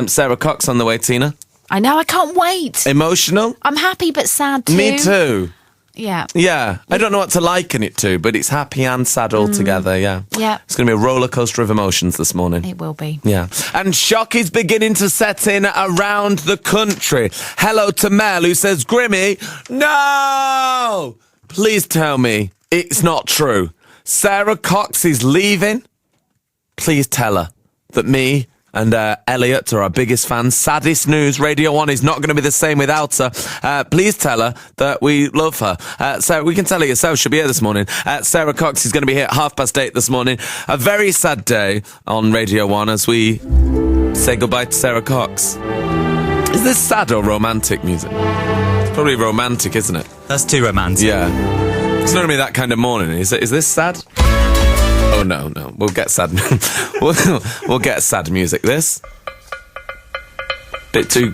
Sara Cox on the way, Tina. I know, I can't wait. Emotional? I'm happy but sad too. Me too. Yeah. Yeah. I don't know what to liken it to, but it's happy and sad all together, yeah. Yeah. It's going to be a roller coaster of emotions this morning. It will be. Yeah. And shock is beginning to set in around the country. Hello to Mel, who says, Grimmy, no! Please tell me it's not true. Sara Cox is leaving. Please tell her that me and Elliot are our biggest fans. Saddest news, Radio 1 is not going to be the same without her. Please tell her that we love her. So we can tell her yourself, she'll be here this morning. Sara Cox is going to be here at 8:30 this morning. A very sad day on Radio 1 as we say goodbye to Sara Cox. Is this sad or romantic music? It's probably romantic, isn't it? That's too romantic. Yeah. It's not going to be that kind of morning. Is this sad? Oh, no. We'll get sad. we'll get sad music. This bit too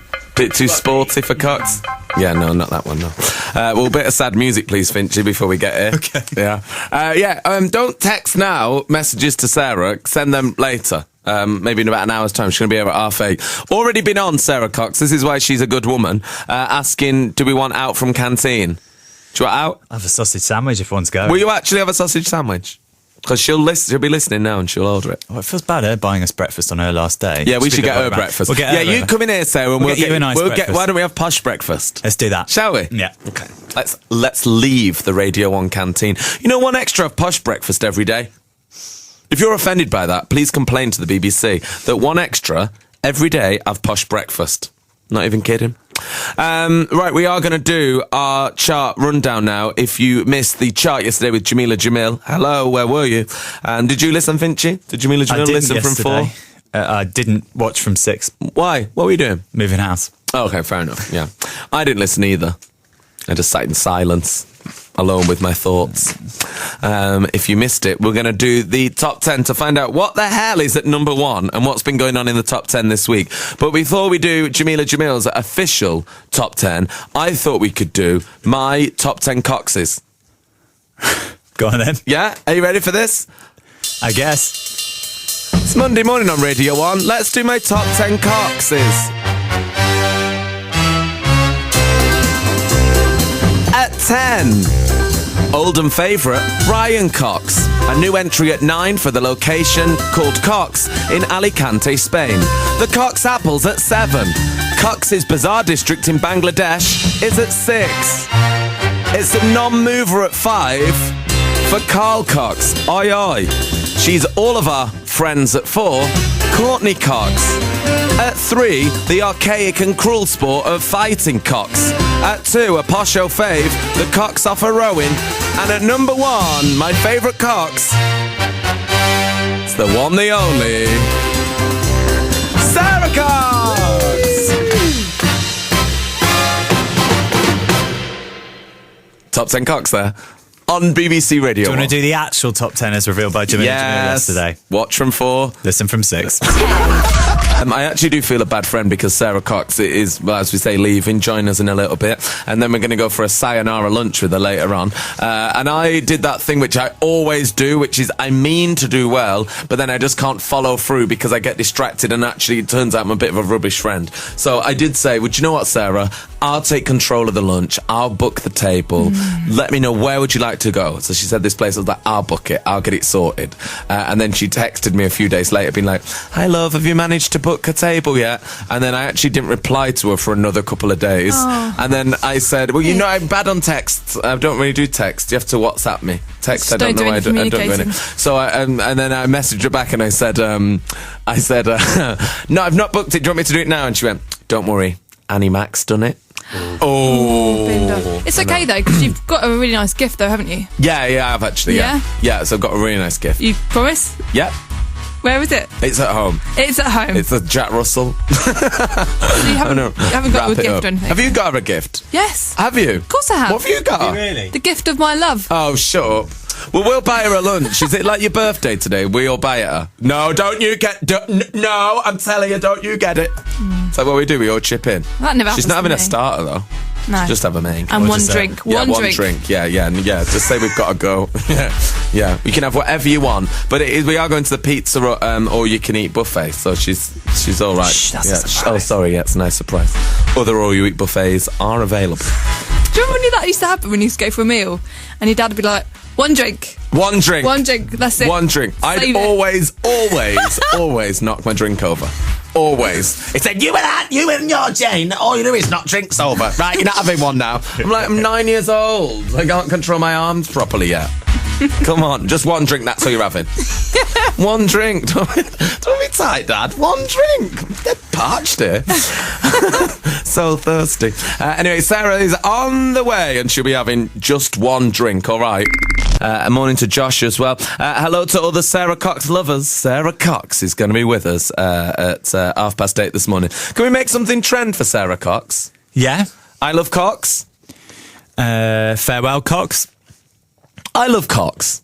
sporty for Cox. Yeah, no, not that one. No. Well, a bit of sad music, please, Finchy, before we get here. Okay. Yeah. Don't text now. Messages to Sarah. Send them later. Maybe in about an hour's time. She's going to be here at 8:30. Already been on, Sara Cox. This is why she's a good woman. Asking, do we want out from canteen? Do you want out? I'll have a sausage sandwich if one's going. Will you actually have a sausage sandwich? Because she'll be listening now and she'll order it. Oh, it feels bad, her buying us breakfast on her last day. Yeah, we should get her breakfast. We'll get her you come in here, Sarah, and we'll get you a nice breakfast. Why don't we have posh breakfast? Let's do that. Shall we? Yeah. Okay. Let's leave the Radio 1 canteen. You know, one extra of posh breakfast every day. If you're offended by that, please complain to the BBC that one extra every day of posh breakfast. Not even kidding. Right, we are going to do our chart rundown now. If you missed the chart yesterday with Jamila Jamil, hello, where were you? And did you listen, Finchy? Did Jamila Jamil listen yesterday. from 4? I didn't watch from 6. Why? What were you doing? Moving house. Oh, okay, fair enough, yeah. I didn't listen either. I just sat in silence, alone with my thoughts. If you missed it, we're going to do the top 10 to find out what the hell is at number 1 and what's been going on in the top 10 this week. But before we do Jamila Jamil's official top 10, I thought we could do my top 10 Coxes. Go on then. Yeah? Are you ready for this? I guess. It's Monday morning on Radio 1. Let's do my top 10 Coxes. At 10, Oldham favourite Brian Cox. A new entry at 9 for the location called Cox in Alicante, Spain. The Cox Apples at 7. Cox's Bazaar district in Bangladesh is at 6. It's a non-mover at 5 for Carl Cox. Oi oi. She's all of our friends at 4. Courtney Cox. At 3, the archaic and cruel sport of fighting cocks. At 2, a posho fave, the Cox off a rowing. And at number 1, my favourite Cox, it's the one, the only, Sara Cox! Top 10 Cox there. On BBC Radio. Do you want to do the actual top 10 as revealed by Jamila Jamil yesterday? Watch from 4. Listen from 6. I actually do feel a bad friend because Sara Cox is, well, as we say, leaving, join us in a little bit, and then we're going to go for a sayonara lunch with her later on. And I did that thing which I always do, which is I mean to do well, but then I just can't follow through because I get distracted, and actually it turns out I'm a bit of a rubbish friend. So I did say, well, you know what, Sarah? I'll take control of the lunch. I'll book the table. Let me know, where would you like to go? So she said this place. I was like, I'll book it. I'll get it sorted. And then she texted me a few days later being like, hi, love, have you managed to book a table yet? And then I actually didn't reply to her for another couple of days. And then I said, well, you know, I'm bad on texts. I don't really do text. You have to WhatsApp me. Text, I don't know why I don't do anything. So and then I messaged her back and I said, no, I've not booked it. Do you want me to do it now? And she went, don't worry. Annie Mac's done it. It's okay though, because you've got a really nice gift though, haven't you? Yeah, I have actually. Yeah, so I've got a really nice gift. You promise? Yep. Where is it? It's at home. It's at home. It's a Jack Russell. So you haven't got a gift or anything? Have you got a gift? Yes. Have you? Of course I have. What have you got? Really? The gift of my love. Oh, shut up. Well, we'll buy her a lunch. Is it like your birthday today? We'll buy it her. No, don't you get... No, I'm telling you, don't you get it. Is that what we do? We all chip in. That never She's happens not having to a me. starter, though. No. Just have a main. And Or one just, drink. Yeah, One drink. Yeah. Just say we've got to go. yeah. You can have whatever you want, but we are going to the pizza or you can eat buffet. So she's all right. Shh, that's a yeah. surprise. Oh, sorry. Yeah, it's a nice surprise. Other all you eat buffets are available. Do you remember when that used to happen when you used to go for a meal and your dad would be like, one drink. One drink. One drink. That's it. One drink. I'd Save it. always knock my drink over. Always. It's like, you and your Jane, all you do is knock drinks over. Right, you're not having one now. I'm 9 years old. I can't control my arms properly yet. Come on, just one drink, that's all you're having. One drink. Don't be tight, Dad. One drink. They're parched here. So thirsty. Anyway, Sarah is on the way and she'll be having just one drink, all right? Morning to Josh as well. Hello to other Sara Cox lovers. Sara Cox is going to be with us at 8:30 this morning. Can we make something trend for Sara Cox? Yeah. I love Cox. Farewell, Cox. I love Cox.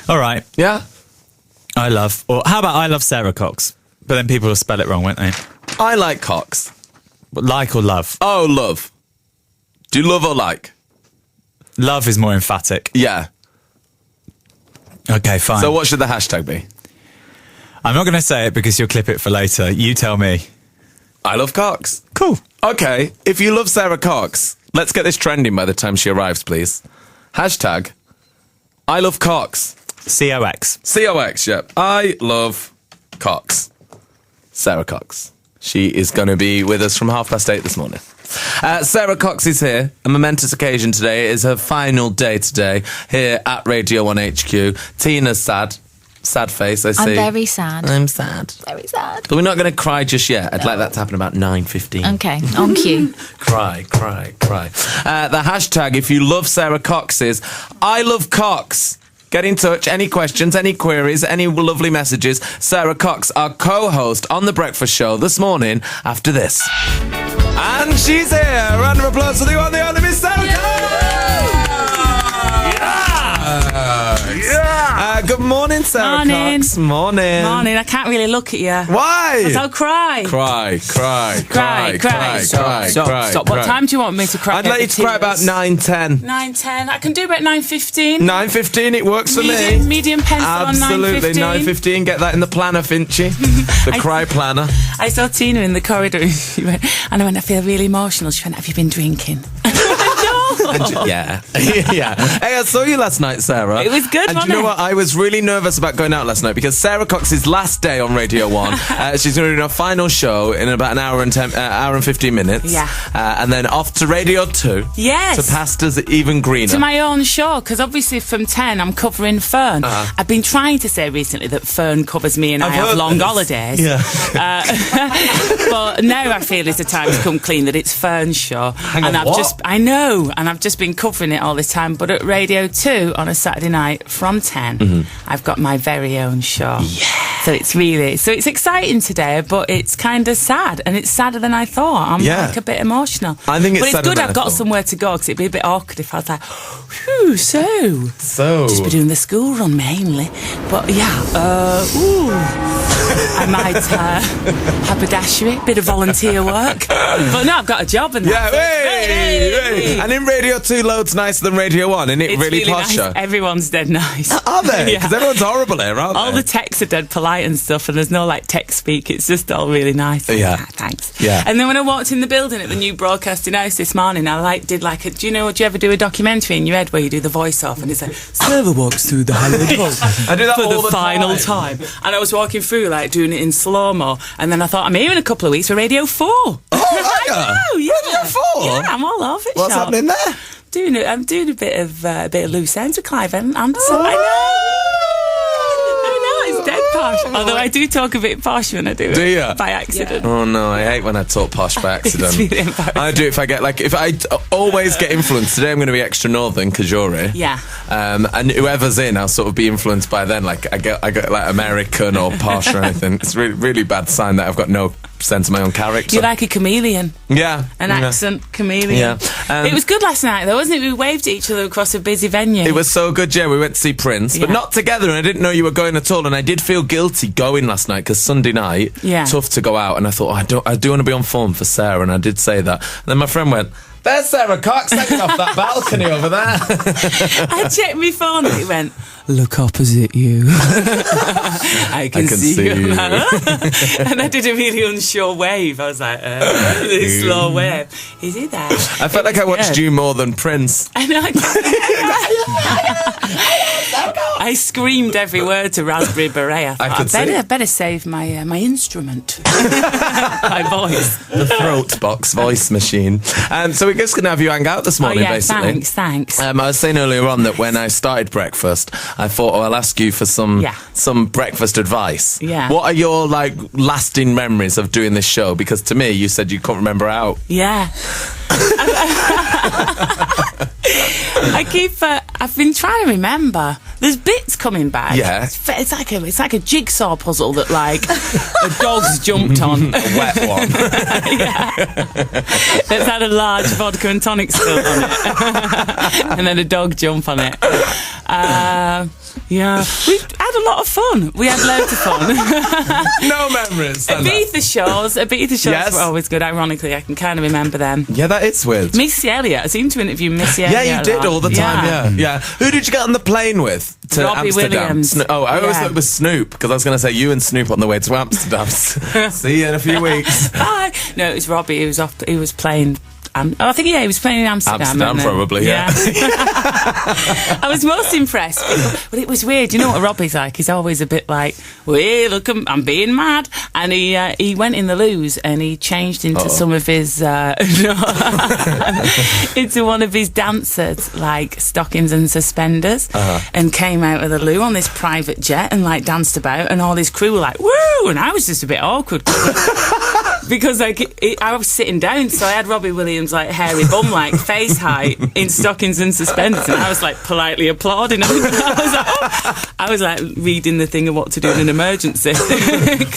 All right. Yeah? Or how about I love Sara Cox? But then people will spell it wrong, won't they? I like Cox. But like or love? Oh, love. Do you love or like? Love is more emphatic. Yeah. Okay, fine. So what should the hashtag be? I'm not going to say it because you'll clip it for later. You tell me. I love Cox. Cool. Okay, if you love Sara Cox, let's get this trending by the time she arrives, please. Hashtag I love Cox. COX. COX, yeah. I love Cox. Sara Cox. She is going to be with us from 8:30 this morning. Sara Cox is here. A momentous occasion today. It is her final day today here at Radio 1 HQ. Tina's sad. Sad face, I see. I'm very sad. I'm sad. Very sad. But we're not going to cry just yet. I'd like that to happen about 9:15. Okay, on cue. Cry. The hashtag, if you love Sara Cox, is I love Cox. Get in touch. Any questions, any queries, any lovely messages. Sara Cox, our co-host on The Breakfast Show this morning after this. And she's here. Round of applause for the one, the only Miss Sara Cox. Good morning, Sara Morning. Cox. Morning. Morning, I can't really look at you. Why? I'll cry. Cry. Stop. What time do you want me to cry? I'd like you to cry about 9:10. 9:10. I can do about 9:15. 9:15, it works for me. Medium pencil Absolutely, on 9:15. 9:15. Get that in the planner, Finchy. The cry planner. I saw Tina in the corridor and she went, and I went, I feel really emotional. She went, have you been drinking? No. Yeah. Hey, I saw you last night, Sarah. It was good, And wasn't you know it? what? I was really nervous about going out last night because Sara Cox's last day on Radio 1. She's going to do her final show in about an hour and 15 minutes. Yeah. And then off to Radio 2. Yes. To Pastors Even Greener. To my own show, because obviously from 10 I'm covering Fern. I've been trying to say recently that Fern covers me and I have heard long this. holidays. Yeah. But now I feel it's a time to come clean that it's Fern's show. what? I know, and I've just been covering it all this time. But at Radio 2 on a Saturday night from 10, I've got my very own show. Yeah. So it's exciting today, but it's kind of sad, and it's sadder than I thought. I'm like a bit emotional. I think it's but it's sadder good than I've I got thought. somewhere to go, because it'd be a bit awkward if I was like, whew, So. just be doing the school run mainly. But I might haberdashery, bit of volunteer work. But no, I've got a job and Yeah, that's it. hey. And in Radio 2, loads nicer than Radio 1, and It's really nice. posher. Everyone's dead nice. Are they? Yeah. Because everyone's horrible here, aren't All they? the texts are dead polite and stuff, and there's no like text speak. It's just all really nice. Yeah. Thanks. Yeah. And then when I walked in the building at the new broadcasting house this morning, I did a. Do you ever do a documentary in your head where you do the voice off and it's like Sarah walks through the hallowed halls I do that for all the final time. And I was walking through like doing it in slow mo, and then I thought I'm here in a couple of weeks for Radio 4. Oh, I know, yeah. Radio 4? Yeah, I'm all over it. What's Shop. happening there? I'm doing a bit of loose ends with Clive Anderson. Oh. I know, it's dead posh. Although I do talk a bit posh when I do it. Do you? By accident. Oh no, I hate when I talk posh by accident. It's really embarrassing. I do if I always get influenced. Today I'm going to be extra northern because you're here. Yeah. And whoever's in, I'll sort of be influenced by then. Like I get like American or posh or anything. It's really, really bad sign that I've got no sense of my own character. You're like a chameleon. Yeah. An accent chameleon. Yeah. It was good last night, though, wasn't it? We waved at each other across a busy venue. It was so good, yeah. We went to see Prince, but Yeah. not together, and I didn't know you were going at all, and I did feel guilty going last night, because Sunday night, tough to go out, and I thought, I do want to be on form for Sarah, and I did say that. And then my friend went, "There's Sara Cox hanging off that balcony over there." I checked my phone and it went, "Look opposite you." I can see you. And I did a really unsure wave. I was like, this slow wave. Is he there? I felt like I watched you more than Prince. I know. I screamed every word to Raspberry Beret. I thought, I better save my my instrument. My voice. The throat box voice machine. So we're just going to have you hang out this morning, basically. Thanks. I was saying earlier on that when I started breakfast, I thought, I'll ask you for some breakfast advice. Yeah. What are your lasting memories of doing this show? Because to me, you said you couldn't remember out. Yeah. I've been trying to remember. There's bits coming back. Yeah. It's like a jigsaw puzzle that a dog's jumped on. A wet one. That's had a large vodka and tonic spilt on it. And then a dog jump on it. Yeah. We had a lot of fun. We had loads of fun. No memories. Ibiza shows were always good. Ironically, I can kind of remember them. Yeah, that is weird. Missy Elliott. I seem to interview Missy Elliott. Yeah, you did all the time, yeah. Who did you get on the plane with to Robbie Amsterdam? Williams. I always thought it was Snoop, because I was going to say you and Snoop on the way to Amsterdam. See you in a few weeks. Bye. No, it was Robbie. He was playing... I think, he was playing in Amsterdam. Amsterdam, probably, yeah. I was most impressed. But it was weird. You know what Robbie's like? He's always a bit like, well, look, I'm being mad. And he went in the loos and he changed into some of his... into one of his dancers, like stockings and suspenders, and came out of the loo on this private jet and, danced about, and all his crew were like, woo! And I was just a bit awkward. Because I was sitting down, so I had Robbie Williams hairy bum, face height, in stockings and suspenders, and I was politely applauding him. I was reading the thing of what to do in an emergency.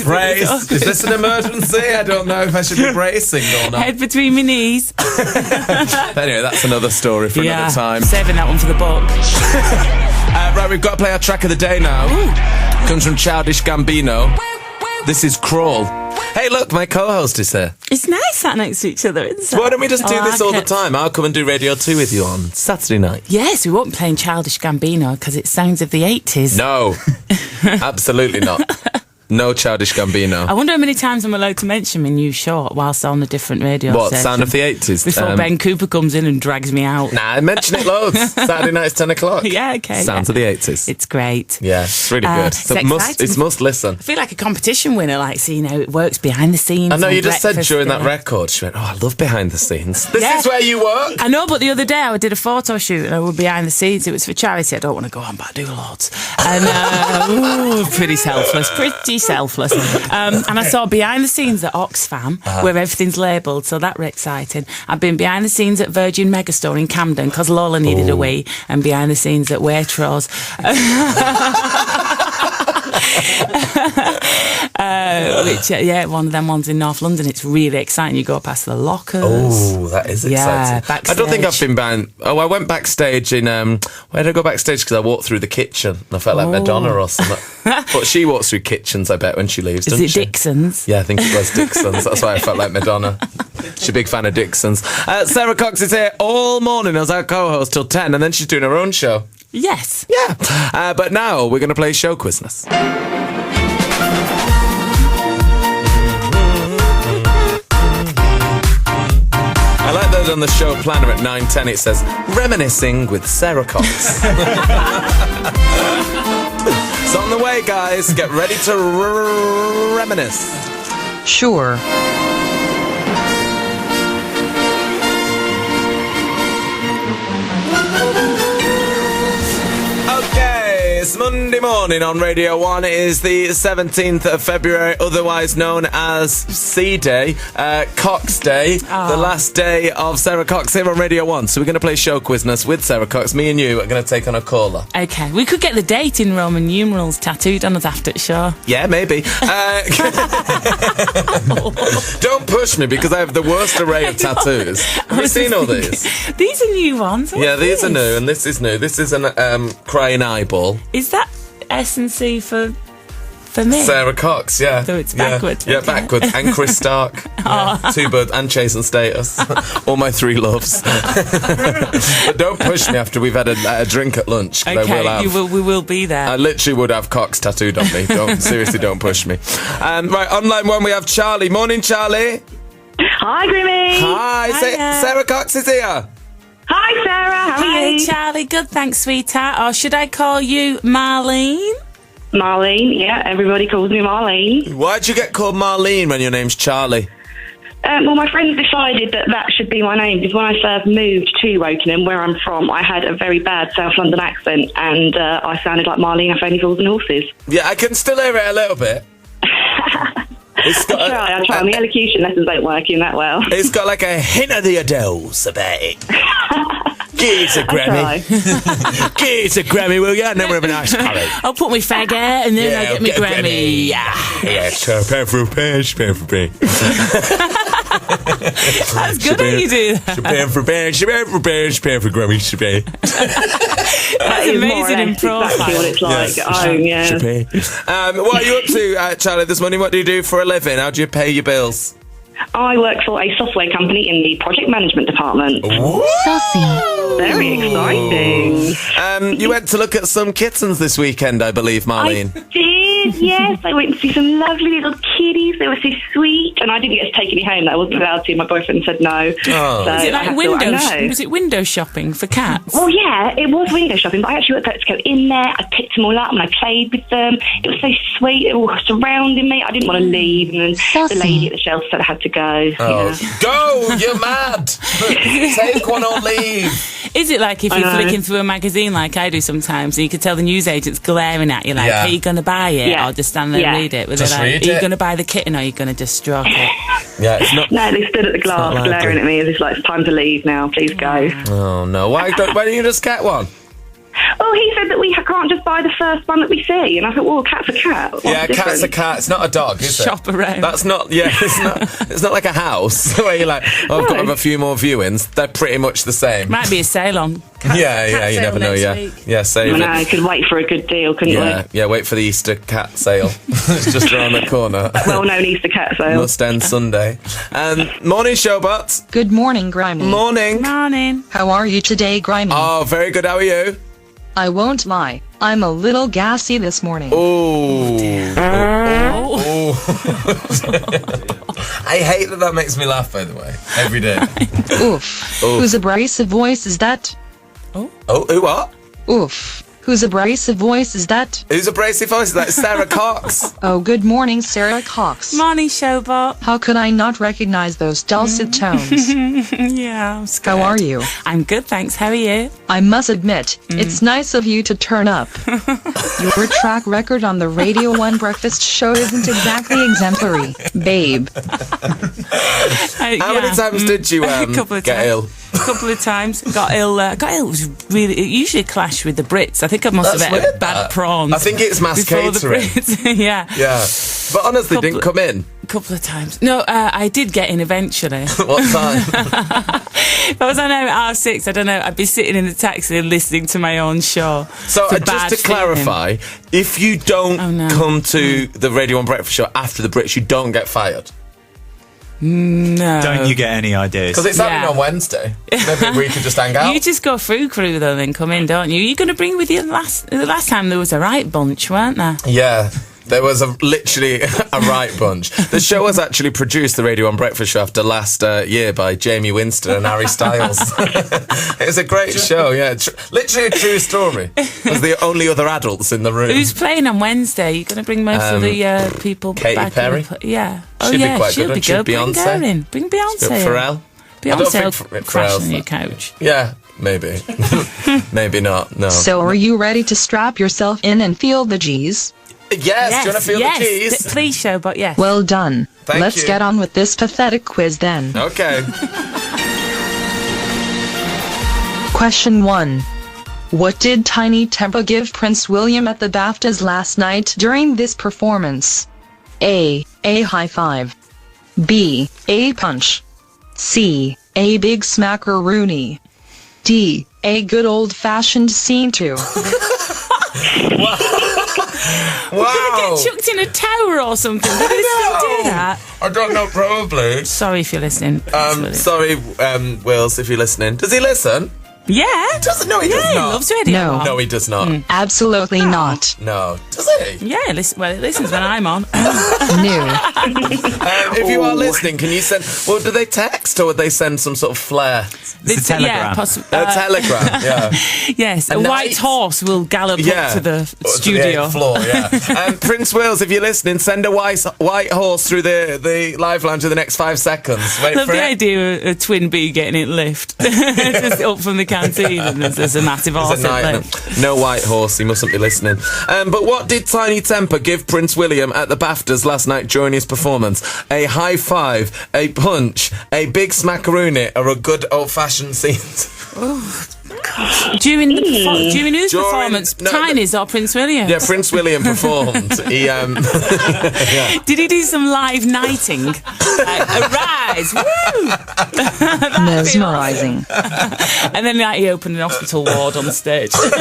Brace. Is this an emergency? I don't know if I should be bracing or not. Head between my knees. Anyway, that's another story for another time. Saving that one for the book. Right, we've got to play our track of the day now. Ooh. Comes from Childish Gambino. This is Crawl. Hey, look, my co-host is here. It's nice sat next to each other, isn't it? Why don't we just do this all the time? I'll come and do Radio 2 with you on Saturday night. Yes, we won't be playing Childish Gambino because it sounds of the 80s. No, absolutely not. No Childish Gambino. I wonder how many times I'm allowed to mention my new short whilst on a different radio station. Sound of the 80s? Before Ben Cooper comes in and drags me out. Nah, I mention it loads. Saturday night's 10 o'clock. Yeah, okay. Sounds of the 80s. It's great. Yeah, it's really good. It's must listen. I feel like a competition winner, seeing how it works behind the scenes. I know, you just said during that record, she went, I love behind the scenes. This is where you work. I know, but the other day I did a photo shoot and I was behind the scenes. It was for charity. I don't want to go on, but I do lots. And pretty selfless. And I saw behind the scenes at Oxfam, where everything's labelled, so that were exciting. I've been behind the scenes at Virgin Megastore in Camden, because Lola needed a wee, and behind the scenes at Waitrose. Which, one of them ones in North London. It's really exciting. You go past the lockers. Oh, that is exciting. Backstage. I don't think I've been behind... I went backstage in... where did I go backstage? Because I walked through the kitchen and I felt like Madonna or something. But she walks through kitchens, I bet, when she leaves, doesn't she? Dixon's? Yeah, I think it was Dixon's. That's why I felt like Madonna. She's a big fan of Dixon's. Sara Cox is here all morning as our co-host till 10, and then she's doing her own show. Yes. Yeah. But now we're going to play Show Quizness. I like that on the show planner at 9:10 it says, Reminiscing with Sara Cox. It's on the way, guys. Get ready to reminisce. Sure. Monday morning on Radio 1. It is the 17th of February, otherwise known as C Day, Cox Day, the last day of Sara Cox here on Radio 1. So we're going to play show quizness with Sara Cox. Me and you are going to take on a caller. Okay, we could get the date in Roman numerals tattooed on us after the show. Yeah, maybe. Don't push me because I have the worst array of tattoos. Have you seen all these? These are new ones. Yeah, these are new, and this is new. This is an crying eyeball. Is that S&C for me? Sara Cox, yeah. So it's backwards. Yeah, okay. backwards. And Chris Stark. Yeah, two birds. And Chase and Status. All my three loves. But don't push me after we've had a drink at lunch. Okay, we will be there. I literally would have Cox tattooed on me. Seriously, don't push me. Right, online one we have Charlie. Morning, Charlie. Hi, Grimmy. Hi, Sara Cox is here. Hi, Sarah. How are Hi, you? Charlie. Good, thanks, sweetheart. Or should I call you Marlene? Marlene. Yeah, everybody calls me Marlene. Why'd you get called Marlene when your name's Charlie? Well, my friends decided that should be my name because when I first moved to Wokingham, where I'm from, I had a very bad South London accent and I sounded like Marlene off Only Fools and Horses. Yeah, I can still hear it a little bit. I try. My elocution lessons don't work in that well. It's got like a hint of the Adel's about it. Give us a Grammy. Give us a Grammy, will you? And then we'll have a nice curry. I'll put my fag out and then I'll get me Grammy. Yeah, so pound for a pound, pound for a pound. That's good how you do that. Pound for a pound, pound for a pound, pound for a Grammy, That's amazing in profile. Exactly what it's like at home, yeah. What are you up to, Charlie, this morning? What do you do for a living? How do you pay your bills? I work for a software company in the project management department. Very exciting. You went to look at some kittens this weekend, I believe, Marlene. I did, yes. I went to see some lovely little kitties. They were so sweet. And I didn't get to take any home. I wasn't allowed to. My boyfriend said no. Oh. So Was it I like had window? to, Was it window shopping for cats? Well, yeah, it was window shopping, but I actually worked out to go in there. I picked them all up and I played with them. It was so sweet. They were all surrounding me. I didn't want to leave. And then the lady at the shelter said I had to go. Oh. Yeah. Go! You're mad! Take one or leave. Is it like if you're flicking through a magazine like I do sometimes and you can tell the newsagent's glaring at you like, Yeah. are you going to buy it? Yeah. Or just stand there and Yeah. read it? Just Like, read are you it. going to buy the kitten or are you going to just stroke it? Yeah, it's not... No, they stood at the glass like glaring that. at me as if like, it's time to leave now. Please go. Oh, no. Why don't you just get one? Oh, he said that we can't just buy the first one that we see. And I thought, well, cat's a cat. What's Yeah, the cat's a difference? cat. It's not a dog, is it? Shop around. That's not... Yeah, it's not like a house where you're like, oh, I've got to have a few more viewings. They're pretty much the same. Might be a sale on. Yeah, you sale never know, next yeah. week. Yeah, save I know, it. could wait for a good deal, couldn't Yeah, wait for the Easter cat sale. It's just around the corner. we? Well-known Easter cat sale. Must end Sunday. Morning, Showbots. Good morning, Grimy. Morning. Morning. How are you today, Grimy? Oh, very good. How are you? I won't lie. I'm a little gassy this morning. Oh. I hate that makes me laugh, by the way. Every day. Oof. Whose abrasive voice is that? Oh, who what? Oof. Whose abrasive voice is that? Who's abrasive voice? That's Sara Cox. Oh, good morning, Sara Cox. Morning, Showbot. How could I not recognize those dulcet tones? Yeah, I'm scared. How are you? I'm good, thanks. How are you? I must admit, it's nice of you to turn up. Your track record on the Radio 1 breakfast show isn't exactly exemplary, babe. How many times did you couple of get times. ill? A couple of times. Got ill. Got ill was really... It usually clashed with the Brits. I think I must That's have ate weird, bad that. prawns. I think it's mass before the catering. Brits. Yeah. Yeah. But honestly, didn't come in. A couple of times. No, I did get in eventually. What time? If I was on home at R6, I don't know, I'd be sitting in the taxi and listening to my own show. So for just bad to feeling. clarify, if you don't no. come to the Radio 1 breakfast show after the Brits, you don't get fired. No. Don't you get any ideas? Because it's happening Yeah. on Wednesday. Maybe we could just hang out. You just go through crew though, then come in, don't you? You're going to bring with you the last time there was a right bunch, weren't there? Yeah. There was literally a right bunch. The show was actually produced, the Radio 1 Breakfast Show, after last year by Jamie Winston and Harry Styles. It was a great show, yeah. Literally a true story. It was the only other adults in the room. Who's playing on Wednesday? You're going to bring most of the people Katy back? Perry? Yeah. Oh, She'd be yeah, quite she'll good, be wouldn't she? good. Bring Beyonce? her in. Bring Beyonce in. Pharrell? I don't Beyonce think will Pharrell's crash on your that- couch. Yeah. maybe. Maybe not, no. So are you ready to strap yourself in and feel the G's? Yes, do you want to feel the G's? Please, show, but yes. Well done. Thank Let's you. get on with this pathetic quiz then. Okay. Question 1. What did Tiny Tempa give Prince William at the BAFTAs last night during this performance? A high five. B, a punch. C, a big smackaroonie. D, a good old-fashioned scene to. Wow. Get chucked in a tower or something. Did they still do that? I don't know, probably. Sorry if you're listening. Sorry, Wills, if you're listening. Does he listen? Yeah. Doesn't. No, he does He not. loves radio. No. No, he does not. Absolutely not. No. Does he? Yeah, it listens when I'm on. New. If you are listening, can you send... Well, do they text or would they send some sort of flare? It's a telegram. Yeah, possibly. A telegram, yeah. Yes, a night- white horse will gallop Yeah. up to the To the studio. floor, yeah. Prince Wales, if you're listening, send a white horse through the live lounge in the next 5 seconds. Wait Love for the it. idea of a twin bee getting it lift just up from the canteen, and there's a massive horse There's a in night- lift. no white horse, he mustn't be listening. But what did Tiny Temper give Prince William at the BAFTAs last night during his performance? A high five, a punch, a big smackaroonie, or a good old-fashioned scene? During whose During- performance? no, Tiny's or Prince William? Yeah, Prince William performed. He Did he do some live knighting? Arise! Woo! Mesmerizing. And then he opened an hospital ward on stage. Like,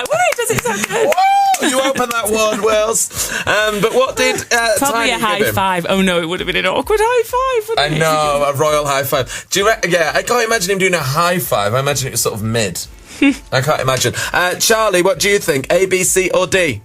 wait, does it sound good? Whoa, you open that word, Wales. But what did Probably Tiny a high give him? five. Oh no, it would have been an awkward high five, I wouldn't it? know, a royal high five. Do you yeah, I can't imagine him doing a high five. I imagine it was sort of mid. I can't imagine. Charlie, what do you think? A, B, C or D?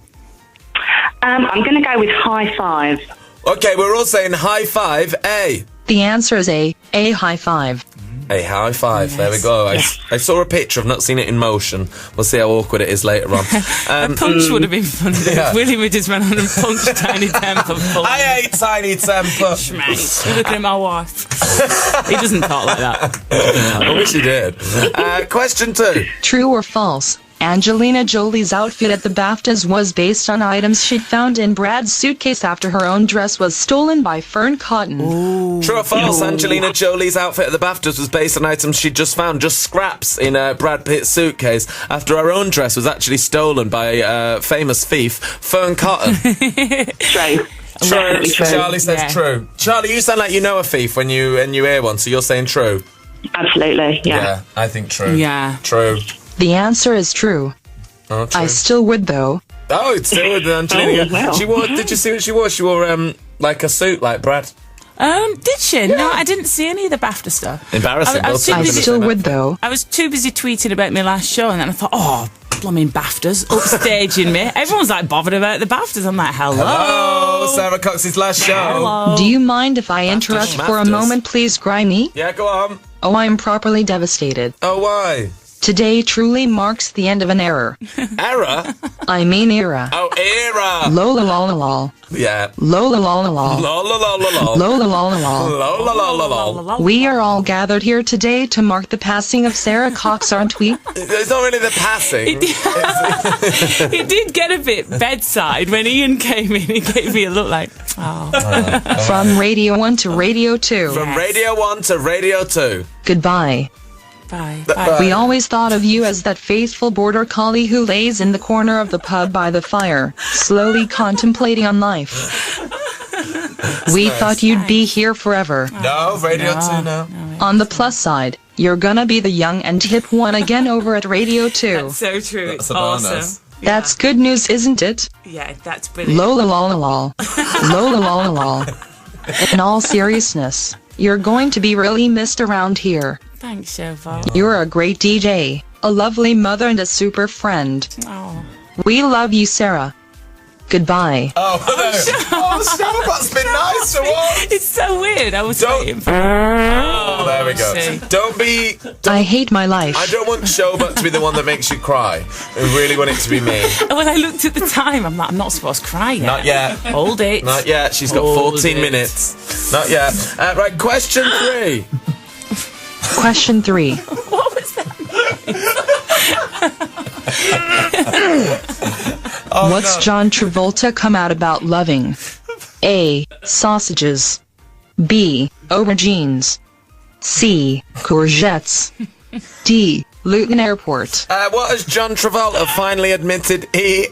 I'm going to go with high five. Okay, we're all saying high five. A. The answer is A high five. A high five. There we go. I saw a picture. I've not seen it in motion. We'll see how awkward it is later on. A punch would have been fun. Yeah. William would just ran on and punched Tiny Temper. I hate Tiny Temper. Schmate. You're looking at my wife. He doesn't talk like that. I wish he did. Question 2. True or false? Angelina Jolie's outfit at the BAFTAs was based on items she'd found in Brad's suitcase after her own dress was stolen by Fern Cotton. True or false? Angelina Jolie's outfit at the BAFTAs was based on items she'd just found, just scraps in Brad Pitt's suitcase, after her own dress was actually stolen by a famous thief, Fern Cotton. True. True. Definitely true. Charlie says Yeah. true. Charlie, you sound like you know a thief when you hear one, so you're saying true. Absolutely, yeah. I think true. Yeah. True. The answer is true. Oh, true. I still would though. Oh, it's still with Angelina. Oh, wow. She wore. Did you see what she wore? She wore like a suit like Brad. Did she? No, I didn't see any of the BAFTA stuff. Embarrassing. I was too I busy- still would though. I was too busy tweeting about my last show, and then I thought, oh, blooming BAFTAs, upstaging me. Everyone's like bothered about the BAFTAs. I'm like, hello. Oh, Sara Cox's last show. Hello. Do you mind if I interrupt for a schmafters. moment, please, Grimy? Yeah, go on. Oh, I'm properly devastated. Oh, why? Today truly marks the end of an era. Error? I mean era. Oh, era. Lola lola lol. Yeah. Lola lola lol. Lol, lol, lol, lol. Lola lola lol. Lol, lol, lol, lol. We are all gathered here today to mark the passing of Sara Cox, aren't we? It's not really the passing. It did get a bit bedside when Ian came in. He gave me a look like, oh. From Radio 1 to Radio 2. From Radio 1 to Radio 2. Goodbye. Bye. Bye. We always thought of you as that faithful border collie who lays in the corner of the pub by the fire, slowly contemplating on life. We thought you'd be here forever. No, Radio 2 now. On the plus side, you're gonna be the young and hip one again over at Radio 2. So true. That's It's a bonus. awesome. That's good news, isn't it? Yeah, that's brilliant. Lola lola lol. Lola lola lol. In all seriousness, you're going to be really missed around here. Thanks, Chauvel. You're a great DJ, a lovely mother and a super friend. Oh. We love you, Sarah. Goodbye. Oh, Starbucks been nice to watch. It's so weird. I was Don't- waiting for Oh, there we go. see. Don't be. I hate my life. I don't want Showbuck to be the one that makes you cry. I really want it to be me. When I looked at the time, I'm like, I'm not supposed to cry yet. Not yet. Hold it. Not yet. She's got Hold 14 it. minutes. Not yet. Right, question 3. Question 3. What was that? What's John Travolta come out about loving? A. Sausages. B. Aubergines. C. Courgettes. D. Luton Airport. What has John Travolta finally admitted he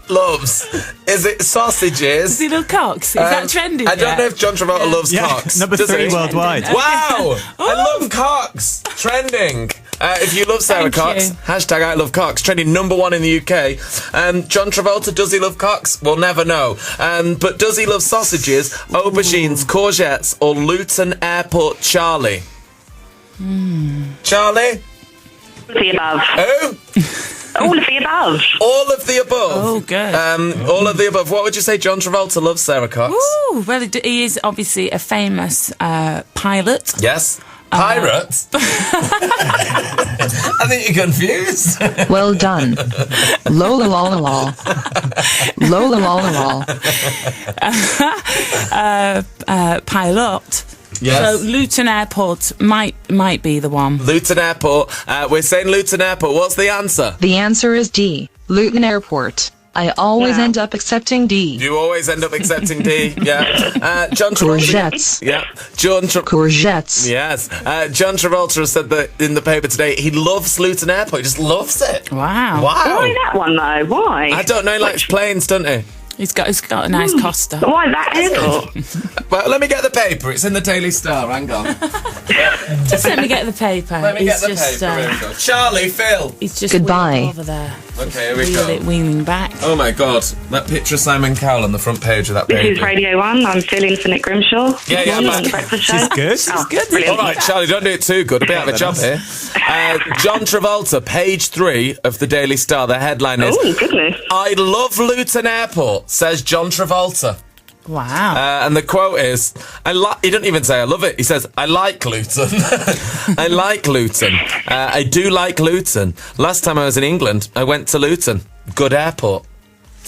loves? Is it sausages? Does he love cocks? Is that trending? I don't know if John Travolta loves Yeah, cocks. number Does 3 he? worldwide. Wow! I love cocks. Trending. If you love Sara Thank Cox, you. hashtag I love cocks. Trending number 1 in the UK. John Travolta, does he love cocks? We'll never know. But does he love sausages, aubergines, courgettes, or Luton Airport Charlie? Charlie? All of the above. Who? All of the above. All of the above. Oh, good. All of the above. What would you say John Travolta loves Sara Cox? Ooh, well, he is obviously a famous pilot. Yes. Pirates? I think you're confused. Well done. Lola la la la. Lola la la la. Pilot. Yes. So Luton Airport might be the one. Luton Airport. We're saying Luton Airport. What's the answer? The answer is D. Luton Airport. I always end up accepting D. You always end up accepting D. Yeah. John Travolta. Courgettes. Yeah. Courgettes. Yes. John Travolta has said that in the paper today he loves Luton Airport. He just loves it. Wow. Wow. Why that one though? Why? I don't know. He likes planes, doesn't he? He's got a nice Costa. Why that airport? Well, let me get the paper. It's in the Daily Star. Hang on. Just let me get the paper. Let me get the just, paper. Here we go. Charlie, Phil. He's just Goodbye. wheeled over there. Okay, here we go. Wheeling back. Oh my God, that picture of Simon Cowell on the front page of that This baby. is Radio 1. I'm filling for Nick Grimshaw. Yeah, Good morning but- on the breakfast show. She's good. Oh, good. brilliant. All right, Charlie, don't do it too good. A bit of a job here. John Travolta, page 3 of the Daily Star. The headline is, Oh, goodness. I love Luton Airport, says John Travolta. Wow. And the quote is, he doesn't even say I love it. He says, I like Luton. I like Luton. I do like Luton. Last time I was in England, I went to Luton. Good airport.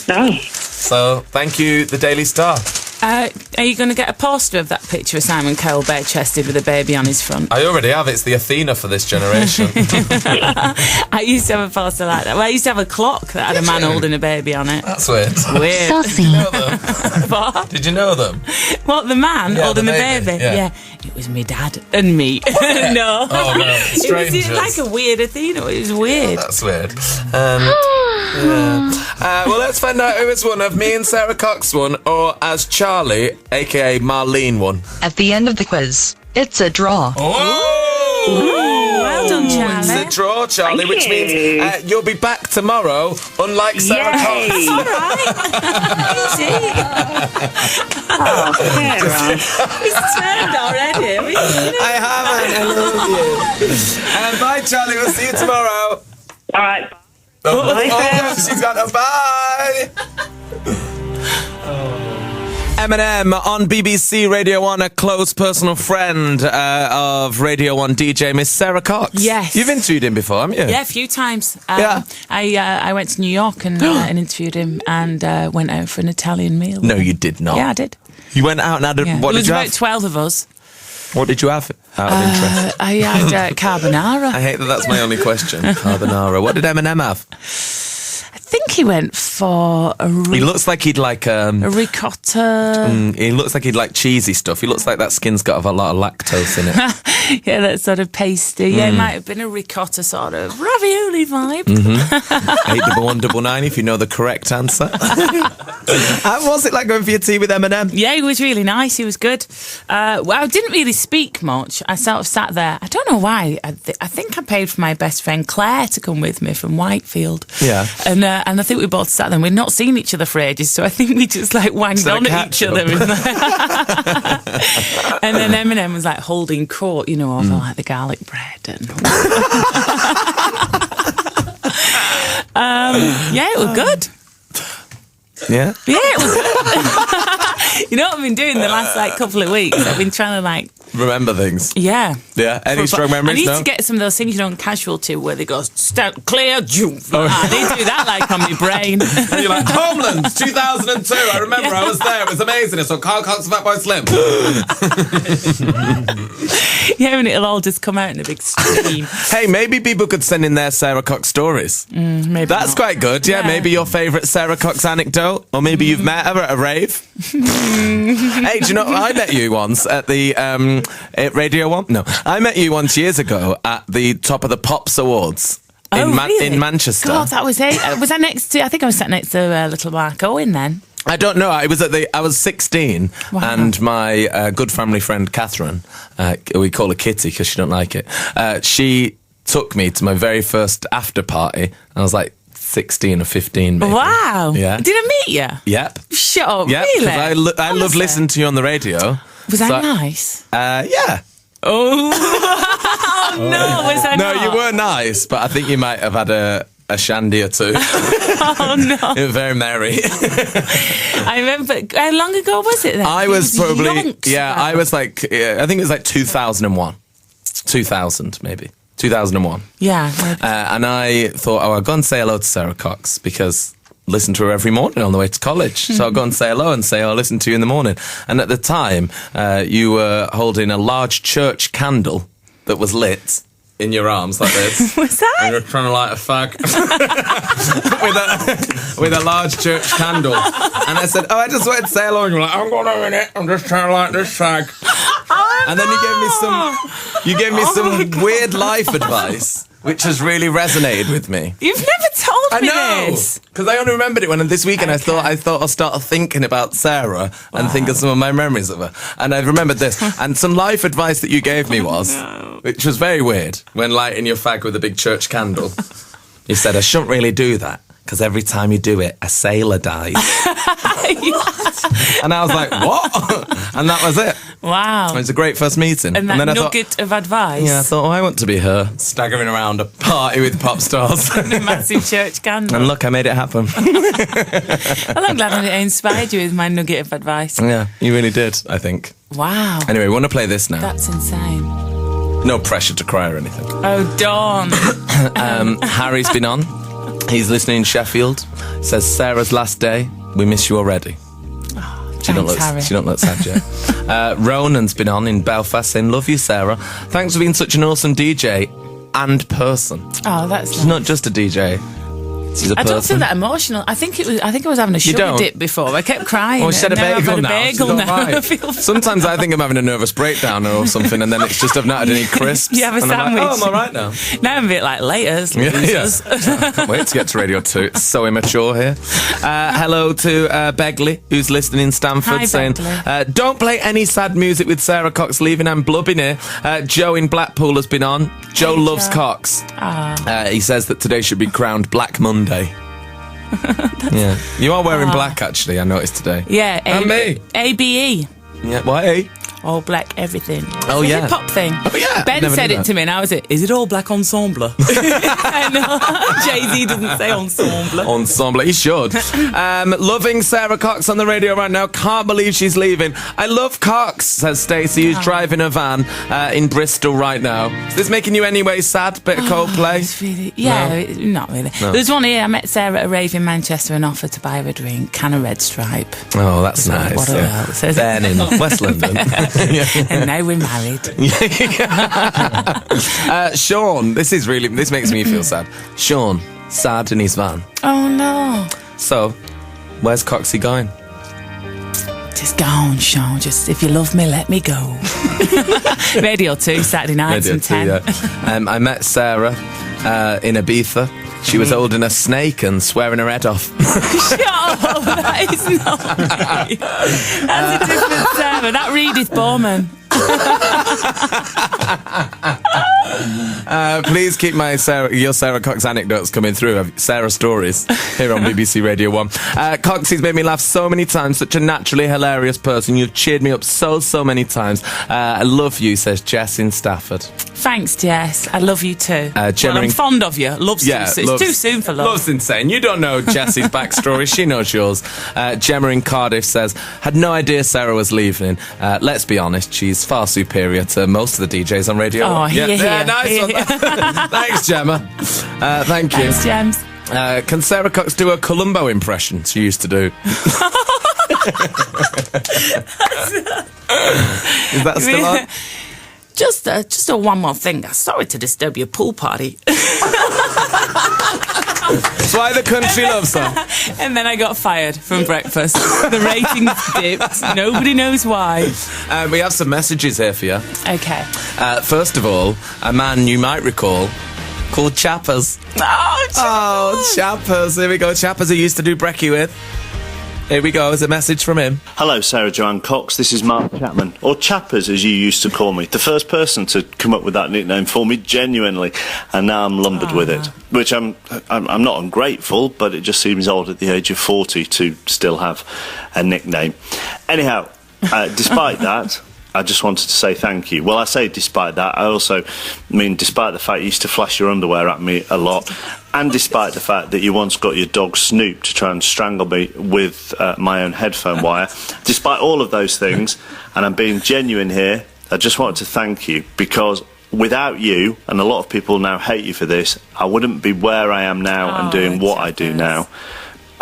No. So, thank you, the Daily Star. Are you going to get a poster of that picture of Simon Cowell bare-chested with a baby on his front? I already have. It's the Athena for this generation. I used to have a poster like that. Well, I used to have a clock that had a man holding a baby on it. That's weird. Weird. Saucy. Did you know them? What? Did you know them? What, the man Yeah, holding the the baby, baby? yeah. It was me dad and me. No. Oh, no. It Strangers. was like a weird Athena. It was weird. That's weird. Yeah. Well, let's find out who has won. Have me and Sara Cox won, or as Charlie, aka Marlene, won? At the end of the quiz, it's a draw. Well done, Charlie. It's a draw, Charlie, Thank which you. means you'll be back tomorrow, unlike Sara Cox. Yay. All right. Easy. Oh, Sarah. It's turned already. Have you seen it? I haven't. I love you. Bye, Charlie. We'll see you tomorrow. All right. Oh, Sarah. she's got a bye. Eminem on BBC Radio 1, a close personal friend of Radio 1 DJ, Miss Sara Cox. Yes. You've interviewed him before, haven't you? Yeah, a few times. Yeah. I went to New York and interviewed him and went out for an Italian meal. No, you did not. Yeah, I did. You went out and had a... Yeah. What There did was you about have? 12 of us. What did you have out of interest? I had carbonara. I hate that that's my only question. Carbonara. What did Eminem have? I think he went for He looks like he'd like... a ricotta. he looks like he'd like cheesy stuff. He looks like that skin's got a lot of lactose in it. Yeah, that sort of pasty. Yeah, it might have been a ricotta sort of ravioli vibe. 81199 if you know the correct answer. How was it like going for your tea with Eminem? Yeah, he was really nice. He was good. Well, I didn't really speak much. I sort of sat there. I don't know why. I think I paid for my best friend Claire to come with me from Whitefield. Yeah. And I think we both sat there. And we'd not seen each other for ages, so I think we just like wanged Sort of on at each catch other. up. And then Eminem was like holding court, you know, over like the garlic bread and. Yeah, it was good. Yeah? Yeah, it was good. You know what I've been doing the last like couple of weeks? I've been trying to like. Remember things. Yeah. Yeah. Any strong memories? I need No? to get some of those things, you know, on Casualty where they go, stand clear, jump. I need to do that like on my brain. And you're like, Homeland, 2002. I remember, I was there. It was amazing. It's on Carl Cox and Fatboy Slim. Yeah, and it'll all just come out in a big stream. Hey, maybe people could send in their Sara Cox stories. Maybe That's not. quite good. Yeah, maybe your favourite Sara Cox anecdote, or maybe you've met her at a rave. Hey, do you know I met you once at the at Radio 1? No, I met you once years ago at the Top of the Pops Awards. Really? In Manchester. God, that was it. Was I next to? I think I was sat next to little Mark Owen then. I don't know. I was 16, Wow. and my good family friend Catherine, we call her Kitty because she don't like it. She took me to my very first after party. I was like 16 or 15, maybe. Wow. Yeah. Did I meet you? Yep. Shut up. Yep. Really? 'Cause I love Honestly? listening to you on the radio. Was I So- nice? Yeah. Oh. No, was I No, not? you were nice, but I think you might have had a shandy or two. Oh no. You were very merry. I remember. How long ago was it then? I was It probably, yonks yeah, ago. I was like, I think it was like 2001. 2000, maybe. 2001. Yeah. maybe. And I thought, I'll go and say hello to Sara Cox because I listen to her every morning on the way to college. So I'll go and say hello and say, I'll listen to you in the morning. And at the time, you were holding a large church candle that was lit in your arms like this. Was that? And you were trying to light a fag with a large church candle. And I said, I just wanted to say hello. And you're like, I'm going to minute. I'm just trying to light this fag. And then you gave me some weird life advice, which has really resonated with me. You've never told me this. Because I only remembered it when this weekend I thought I'll start thinking about Sarah and think of some of my memories of her. And I remembered this. And some life advice that you gave me was, which was very weird, when lighting your fag with a big church candle. You said, I shouldn't really do that, because every time you do it, a sailor dies. And I was like, what? And that was it. Wow. It was a great first meeting. And that then I nugget thought, of advice. yeah, I thought, I want to be her, staggering around a party with pop stars. A massive church candle. And look, I made it happen. Well, I'm glad I inspired you with my nugget of advice. Yeah, you really did, I think. Wow. Anyway, we want to play this now. That's insane. No pressure to cry or anything. Oh, Dawn. Harry's been on. He's listening in Sheffield. Says, Sarah's last day. We miss you already. She don't look sad yet. Ronan's been on in Belfast saying, love you, Sarah. Thanks for being such an awesome DJ and person. Oh, that's She's not just a DJ. She's a I person. don't feel that emotional. I think I was having a sugar don't? dip before. I kept crying. Oh, she had a and now bagel I've had now. a bagel She's now. all right. I feel Sometimes I think I'm having a nervous breakdown or something, and then it's just I've not had any crisps. You have a and I'm sandwich. like, oh, I'm all right now. Now I'm a bit like laters. Yeah. losers. I can't wait to get to Radio 2. It's so immature here. Hello to Begley, who's listening in Stamford, Hi, saying, Begley. don't play any sad music with Sara Cox leaving. I'm blubbing here. Joe in Blackpool has been on. Joe Hey, loves Joe. Cox. Ah. He says that today should be crowned Black Monday. Yeah, you are wearing black actually. I noticed today. Yeah. And me. ABE. Yeah, why? All black everything. Oh, It's yeah. a pop thing. Oh, yeah. Ben Never said knew it that. to me and I was is it all black ensemble? I know. Jay-Z doesn't say ensemble. Ensemble, he should. Loving Sara Cox on the radio right now. Can't believe she's leaving. I love Cox, says Stacey, who's driving a van in Bristol right now. Is this making you anyway sad? Bit of Coldplay? It's really, yeah, not really. No. There's one here. I met Sarah at a rave in Manchester and offered to buy her a drink, can of Red Stripe. Oh, that's nice. What Yeah. else? Ben in West London. And now we're married. Sean, this makes me feel sad. Sean, sad in his van. Oh no. So, where's Coxie going? Just go on, Sean. Just if you love me, let me go. Radio 2, Saturday nights Radio and 2, 10. yeah. I met Sarah in Ibiza. She was holding a snake and swearing her head off. Shut up, that is not right. That's a different Sarah. That Reedith Bowman. Please keep your Sara Cox anecdotes coming through. Sarah stories here on BBC Radio 1. Coxie's made me laugh so many times. Such a naturally hilarious person. You've cheered me up so many times. I love you, says Jess in Stafford. Thanks, Jess. I love you too. Gemma well, I'm in- fond of you. Love's too soon. It's too soon for love. Love's insane. You don't know Jessie's backstory. She knows yours. Gemma in Cardiff says, had no idea Sarah was leaving. Let's be honest, she's far superior to most of the DJs on radio. Oh, yeah, hear, yeah, hear, nice hear, one. hear. Thanks, Gemma. Thank you. Thanks, James. Can Sara Cox do a Columbo impression she used to do? Is that still on? just a one more thing. Sorry to disturb your pool party. That's why the country loves her. And then I got fired from breakfast. The ratings dipped. Nobody knows why. We have some messages here for you. Okay. First of all, a man you might recall called Chappers. Oh, Chappers. Here we go. Chappers, who used to do brekkie with. Here we go. There's a message from him. Hello, Sarah Joanne Cox. This is Mark Chapman, or Chappers as you used to call me. The first person to come up with that nickname for me, genuinely, and now I'm lumbered with it. Which I'm not ungrateful, but it just seems odd at the age of 40 to still have a nickname. Anyhow, despite that, I just wanted to say thank you. Well, I say despite that, I also mean despite the fact you used to flash your underwear at me a lot, and despite the fact that you once got your dog Snoop to try and strangle me with my own headphone wire. Despite all of those things, and I'm being genuine here, I just wanted to thank you, because without you, and a lot of people now hate you for this, I wouldn't be where I am now and doing what I do now.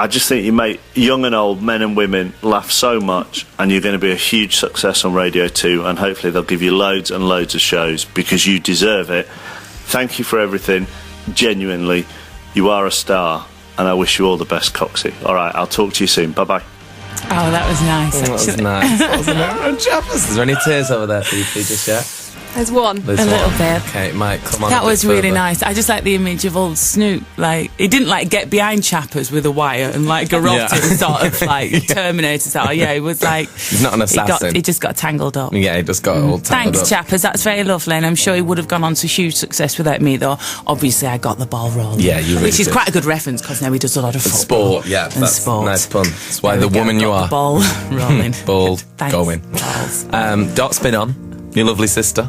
I just think you make young and old, men and women, laugh so much, and you're going to be a huge success on Radio 2, and hopefully they'll give you loads and loads of shows, because you deserve it. Thank you for everything. Genuinely, you are a star, and I wish you all the best, Coxie. All right, I'll talk to you soon. Bye-bye. Oh, that was nice. That was nice. Wasn't it? Chappers. Is there any tears over there for you, just yet? There's one. There's A little one. bit. Okay, Mike, come on. That a bit was really further. nice. I just like the image of old Snoop. Like, he didn't like get behind Chappers with a wire and like garrote him, sort of like Terminator style. Yeah, it was like He's not an assassin. He just got tangled up. Yeah, he just got all tangled Thanks, up. Chappers. That's very lovely, and I'm sure he would have gone on to huge success without me, though. Obviously, I got the ball rolling. Yeah, you really which is did. quite a good reference because now he does a lot of football Sport, yeah, and that's sport. nice pun. That's why There the we go, woman you got are. The ball rolling. Ball Thanks, going. balls. Dot's been on, your lovely sister.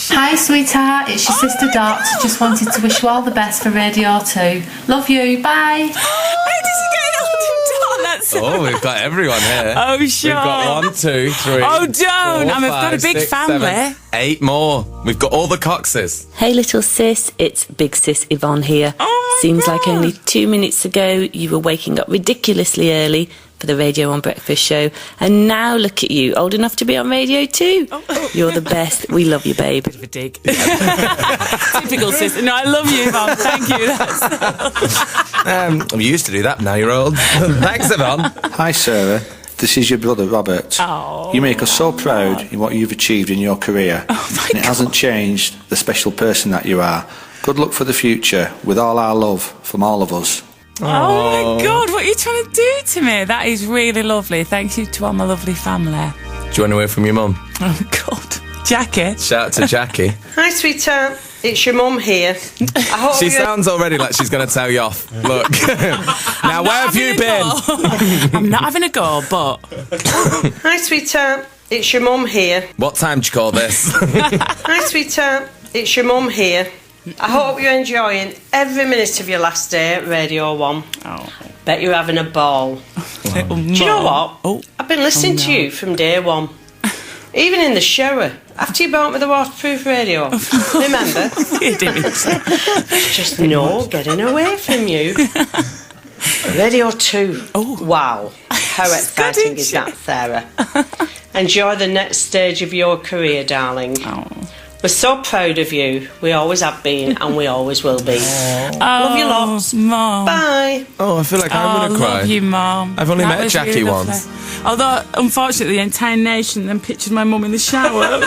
Hi sweetheart, it's your sister Dot. Just wanted to wish you all the best for Radio 2. Love you, bye. How does he get hold of Dot? That's so Oh, we've got everyone here. Oh, sure. We've got 1, 2, 3. Oh, don't. 4, I've got a 5, big 6, family. 7, 8 more. We've got all the Coxes. Hey little sis, it's big sis Yvonne here. Oh my Seems like God. only 2 minutes ago you were waking up ridiculously early for the Radio 1 Breakfast Show, and now look at you, old enough to be on Radio 2. You're the best. We love you, babe. Bit of a dig. Typical sister. No, I love you, Yvonne. Thank you. We used to do that, now you're old. Thanks, Yvonne. Hi Sarah, this is your brother Robert. Oh. You make us so proud in what you've achieved in your career. Oh, my And it hasn't changed the special person that you are. Good luck for the future, with all our love from all of us. Oh my God, what are you trying to do to me? That is really lovely. Thank you to all my lovely family. Do you want to hear from your mum? Oh God. Jackie. Shout out to Jackie. Hi, sweetheart. It's your mum here. I hope She you... sounds already like she's going to tell you off. Look. Now, where have you been? I'm not having a go, but... Hi, sweetheart. It's your mum here. What time do you call this? Hi, sweetheart. It's your mum here. I hope you're enjoying every minute of your last day at Radio 1. Oh. Bet you're having a ball. Do you know what? Oh. I've been listening to you from day one. Even in the shower, after you bought me the waterproof radio. Remember? There's just no getting away from you. Radio 2. Oh. Wow. How exciting is that, Sarah? Enjoy the next stage of your career, darling. Oh. We're so proud of you. We always have been and we always will be. Love you lots. Mom. Bye. Oh, I feel like I'm going to cry. love you, Mom. I've only That met was Jackie really once. lovely. Although, unfortunately, the entire nation then pictured my mum in the shower. I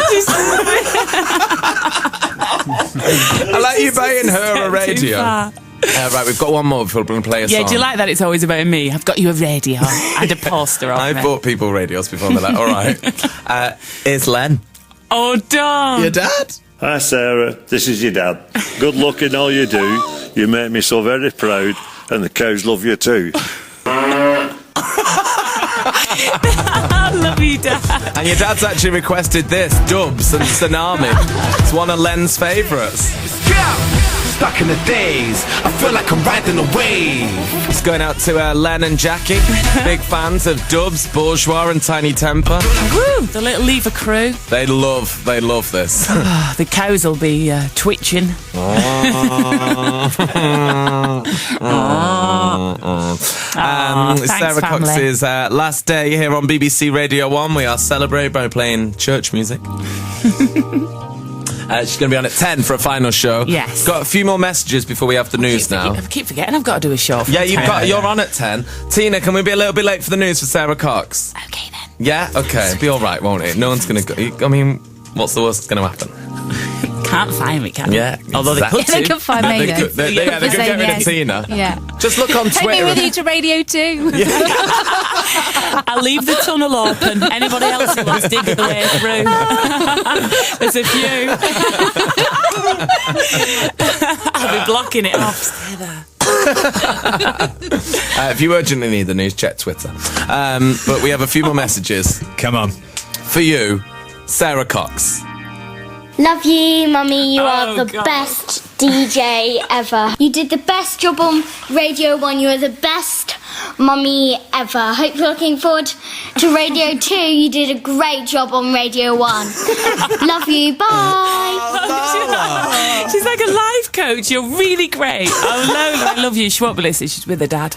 like you buying her a radio. Right, we've got one more before we're going to play a song. Yeah, do you like that it's always about me? I've got you a radio and a poster of I've me. bought people radios before and they're like, all right. It's Len. Oh, Don. Your dad? Hi Sarah, this is your dad. Good luck in all you do. You make me so very proud, and the cows love you too. I love you, Dad. And your dad's actually requested this, Dubs and Tsunami. It's one of Len's favourites. back in the days. I feel like I'm riding a wave. It's going out to Len and Jackie. Big fans of Dubs, Bourgeois and Tiny Temper. Woo, the little Lever crew. They love this. The cows will be twitching. Thanks, Sara family. Cox's last day here on BBC Radio 1. We are celebrating by playing church music. She's going to be on at 10 for a final show. Yes. Got a few more messages before we have the news now. I keep forgetting I've got to do a show. Yeah, you're on at 10. Tina, can we be a little bit late for the news for Sara Cox? Okay then. Yeah? Okay. It'll be all right, won't it? No one's going to go. I mean, what's the worst that's going to happen? Can't find me, can Yeah. Although exactly. they They could. can find me though. They could get rid of Tina. Yeah. Just look on Take Twitter. me with you to Radio 2. I'll leave the tunnel open. Anybody else who wants to dig their way through? There's a few. I'll be blocking it off. Stay there. If you urgently need the news, check Twitter. But we have a few more messages. Come on. For you, Sara Cox. Love you, Mummy. You are Oh, the God. best DJ ever. You did the best job on Radio 1. You are the best Mummy ever. Hope you're looking forward to Radio 2. You did a great job on Radio 1. Love you. Bye. She's like a life coach. You're really great. Oh, Lola, I love you. She won't be listening. She's with her dad.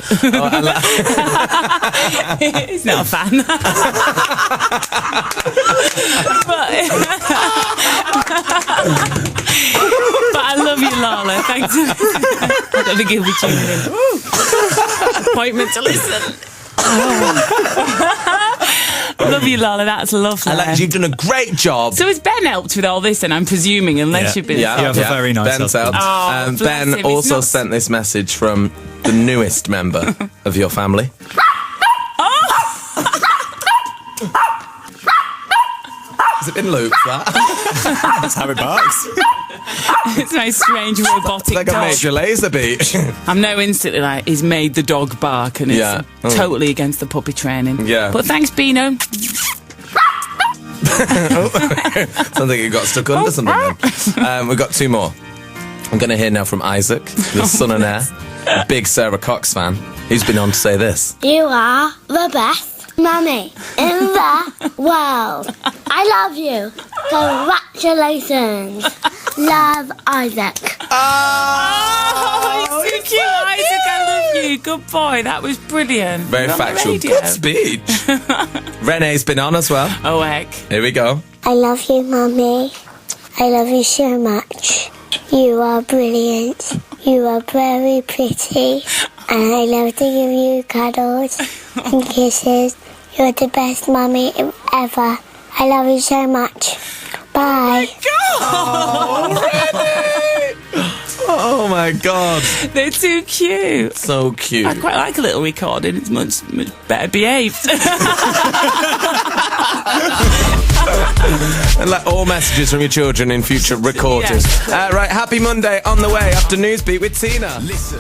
He's not a fan. But I love you, Lola. Thanks. I don't think he'll be tuning in. Appointment to listen. Love you, Lola. That's lovely. You've done a great job. So has Ben helped with all this? And I'm presuming, unless you've been. You have a very nice Ben's husband. helped. Oh, bless him. Ben He's also not- sent this message from the newest member of your family. Has it been looped, that? That's how it barks. It's my strange robotic Like a dog. major laser beat. I'm now instantly like, he's made the dog bark, and it's Yeah. Oh. totally against the puppy training. Yeah. But thanks, Beano. Sounds like it got stuck under something then. We've got two more. I'm going to hear now from Isaac, the son and heir, a big Sara Cox fan, who's been on to say this. You are the best Mummy in the world. I love you. Congratulations. Love, Isaac. Oh, he's so cute, Isaac. I love you. Good boy. That was brilliant. Very You're on the factual. radio. Good speech. Renee's been on as well. Oh, heck. Here we go. I love you, Mummy. I love you so much. You are brilliant. You are very pretty. And I love to give you cuddles and kisses. You're the best Mummy ever. I love you so much. Bye. Oh my god. They're too cute. So cute. I quite like a little recording. It's much better behaved. And like all messages from your children in future recorded. Yes. Right, happy Monday on the way after Newsbeat with Tina. Listen.